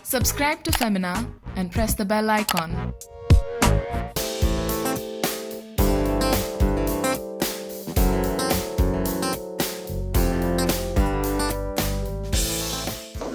Subscribe to Femina and press the bell icon.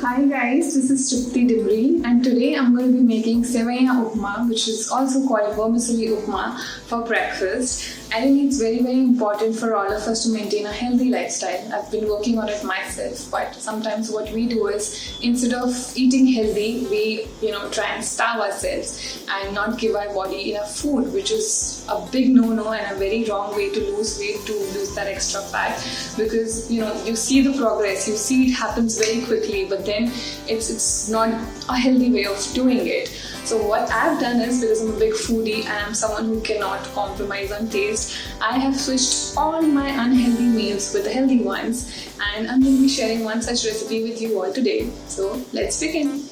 Hi guys, this is Tripti Dimri and today I'm going to be making Sevai Upma, which is also called Vermicelli Upma, for breakfast. I think it's very important for all of us to maintain a healthy lifestyle. I've been working on it myself, but sometimes what we do is instead of eating healthy, we try and starve ourselves and not give our body enough food, which is a big no-no and a very wrong way to lose weight, to lose that extra fat, because you see the progress, you see it happens very quickly, but then it's not a healthy way of doing it. So what I've done is, because I'm a big foodie and I'm someone who cannot compromise on taste, I have switched all my unhealthy meals with the healthy ones, and I'm going to be sharing one such recipe with you all today. So let's begin.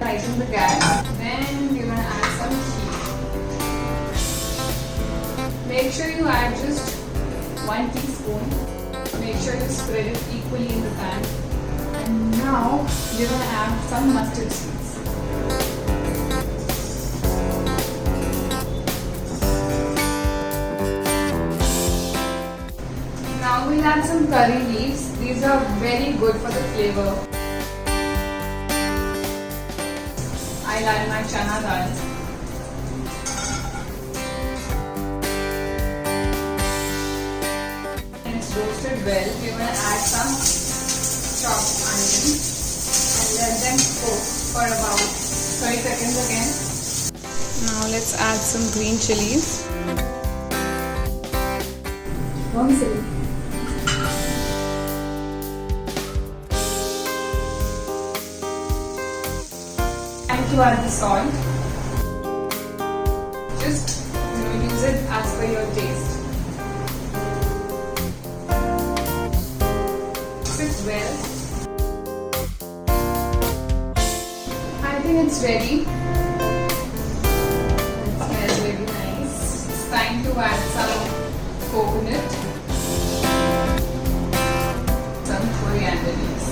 Lighten the gas, then we're going to add some ghee. Make sure you add just 1 teaspoon. Make sure you spread it equally in the pan. And now we're going to add some mustard seeds. Now we'll add some curry leaves. These are very good for the flavor. I'll add my channa dal. Roasted well, we're going to add some chopped onion and let them cook for about 30 seconds again. Now let's add some green chillies. Vermicelli. Time to add the salt. Just use it as per your taste. Well, I think it's ready. It smells very nice. It's time to add some coconut, some coriander leaves.